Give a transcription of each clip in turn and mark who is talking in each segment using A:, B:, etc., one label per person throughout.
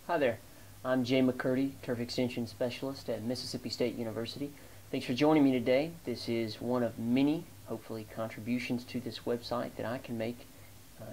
A: Hi there, I'm Jay McCurdy, Turf Extension Specialist at Mississippi State University. Thanks for joining me today. This is one of many, hopefully, contributions to this website that I can make,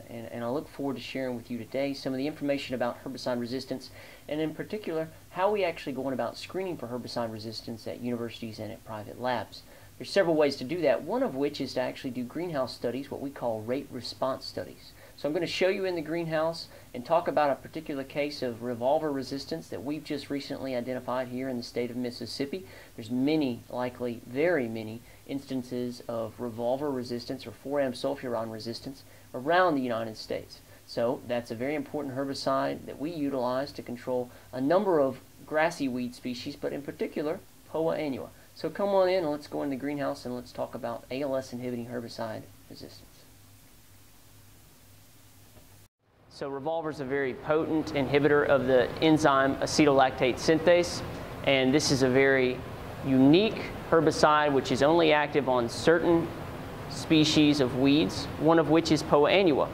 A: and I look forward to sharing with you today some of the information about herbicide resistance, and in particular, how we actually go on about screening for herbicide resistance at universities and at private labs. There's several ways to do that, one of which is to actually do greenhouse studies, what we call rate response studies. So I'm going to show you in the greenhouse and talk about a particular case of revolver resistance that we've just recently identified here in the state of Mississippi. There's many, likely very many, instances of revolver resistance or 4-amsulfuron resistance around the United States. So that's a very important herbicide that we utilize to control a number of grassy weed species, but in particular, Poa annua. So come on in and let's go in the greenhouse and let's talk about ALS inhibiting herbicide resistance. So revolver is a very potent inhibitor of the enzyme acetolactate synthase, and this is a very unique herbicide which is only active on certain species of weeds, one of which is Poa annua.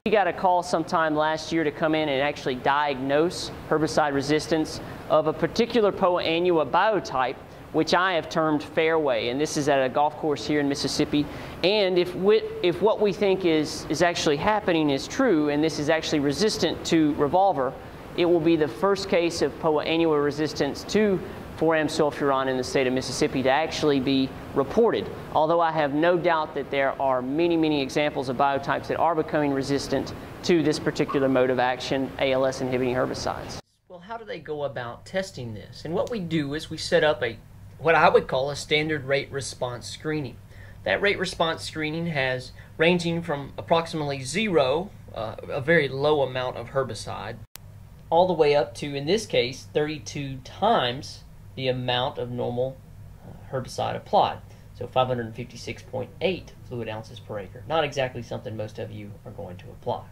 A: We got a call sometime last year to come in and actually diagnose herbicide resistance of a particular Poa annua biotype, which I have termed fairway, and this is at a golf course here in Mississippi. And if what we think is actually happening is true, and this is actually resistant to revolver, it will be the first case of Poa annua resistance to 4-amsulfuron in the state of Mississippi to actually be reported. Although I have no doubt that there are many, many examples of biotypes that are becoming resistant to this particular mode of action, ALS inhibiting herbicides. Well, how do they go about testing this? And what we do is we set up what I would call a standard rate response screening. That rate response screening has ranging from approximately 0, a very low amount of herbicide, all the way up to, in this case, 32 times the amount of normal herbicide applied. So 556.8 fluid ounces per acre. Not exactly something most of you are going to apply.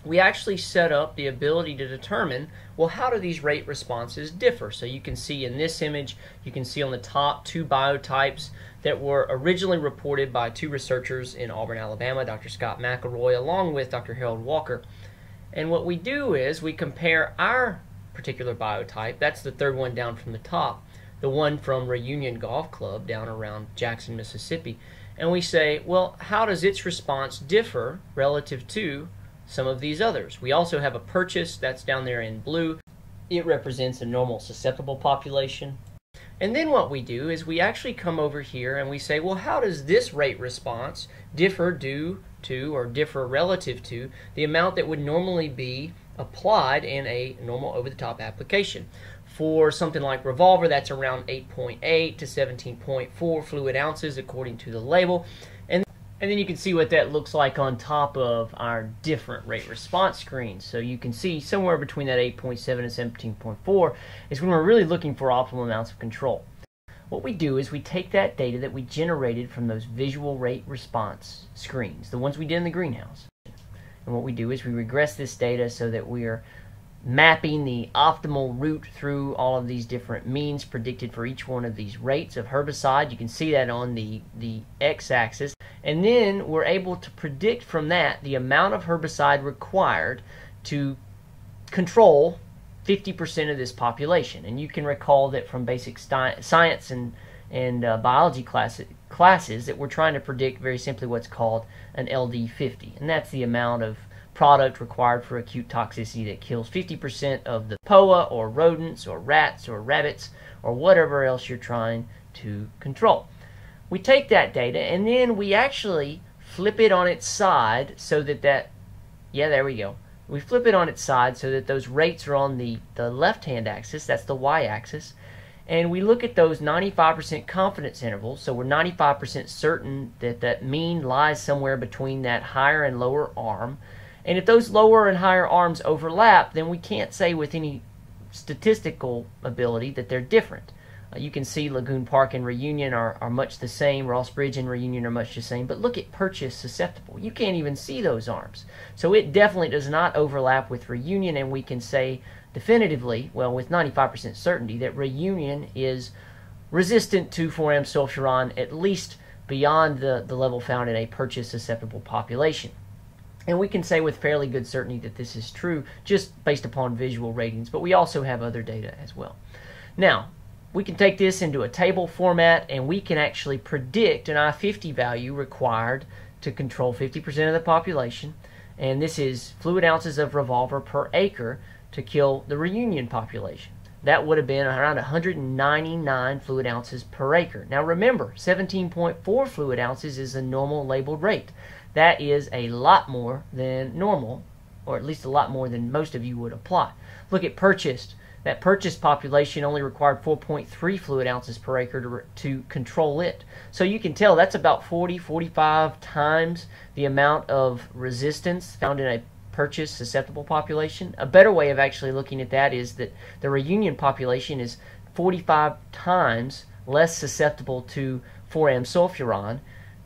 A: We actually set up the ability to determine, well, how do these rate responses differ? So you can see in this image, you can see on the top 2 biotypes that were originally reported by 2 researchers in Auburn, Alabama, Dr. Scott McElroy, along with Dr. Harold Walker. And what we do is we compare our particular biotype, that's the 3rd one down from the top, the one from Reunion Golf Club down around Jackson, Mississippi, and we say, well, how does its response differ relative to some of these others? We also have a purchase that's down there in blue. It represents a normal susceptible population. And then what we do is we actually come over here and we say, well, how does this rate response differ due to or differ relative to the amount that would normally be applied in a normal over-the-top application? For something like revolver, that's around 8.8 to 17.4 fluid ounces according to the label. And then you can see what that looks like on top of our different rate response screens. So you can see somewhere between that 8.7 and 17.4 is when we're really looking for optimal amounts of control. What we do is we take that data that we generated from those visual rate response screens, the ones we did in the greenhouse. And what we do is we regress this data so that we are mapping the optimal route through all of these different means predicted for each one of these rates of herbicide. You can see that on the x-axis. And then we're able to predict from that the amount of herbicide required to control 50% of this population. And you can recall that from basic science and biology classes that we're trying to predict very simply what's called an LD50. And that's the amount of product required for acute toxicity that kills 50% of the POA or rodents or rats or rabbits or whatever else you're trying to control. We take that data and then we actually flip it on its side so that there we go. We flip it on its side so that those rates are on the left-hand axis, that's the y-axis, and we look at those 95% confidence intervals, so we're 95% certain that that mean lies somewhere between that higher and lower arm. And if those lower and higher arms overlap, then we can't say with any statistical ability that they're different. You can see Lagoon Park and Reunion are much the same, Ross Bridge and Reunion are much the same, but look at Purchase susceptible. You can't even see those arms. So it definitely does not overlap with Reunion, and we can say definitively, well, with 95% certainty, that Reunion is resistant to 4-amsulfuron, at least beyond the level found in a Purchase susceptible population. And we can say with fairly good certainty that this is true just based upon visual ratings, but we also have other data as well. Now, we can take this into a table format and we can actually predict an I-50 value required to control 50% of the population, and this is fluid ounces of revolver per acre to kill the reunion population. That would have been around 199 fluid ounces per acre. Now remember, 17.4 fluid ounces is the normal labeled rate. That is a lot more than normal, or at least a lot more than most of you would apply. Look at purchased. That purchased population only required 4.3 fluid ounces per acre to control it. So you can tell that's about 45 times the amount of resistance found in a purchase susceptible population. A better way of actually looking at that is that the reunion population is 45 times less susceptible to 4-am sulfuron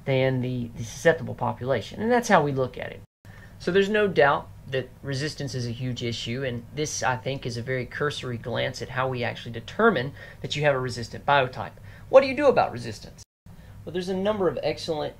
A: than the susceptible population. And that's how we look at it. So there's no doubt that resistance is a huge issue, and this, I think, is a very cursory glance at how we actually determine that you have a resistant biotype. What do you do about resistance? Well, there's a number of excellent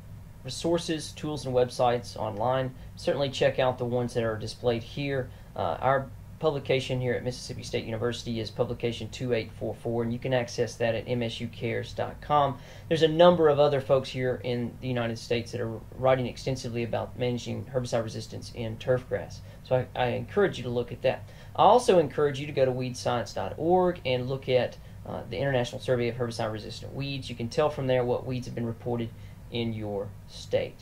A: resources, tools, and websites online. Certainly check out the ones that are displayed here. Our publication here at Mississippi State University is publication 2844, and you can access that at msucares.com. There's a number of other folks here in the United States that are writing extensively about managing herbicide resistance in turfgrass. So I encourage you to look at that. I also encourage you to go to weedscience.org and look at the International Survey of Herbicide Resistant Weeds. You can tell from there what weeds have been reported in your state.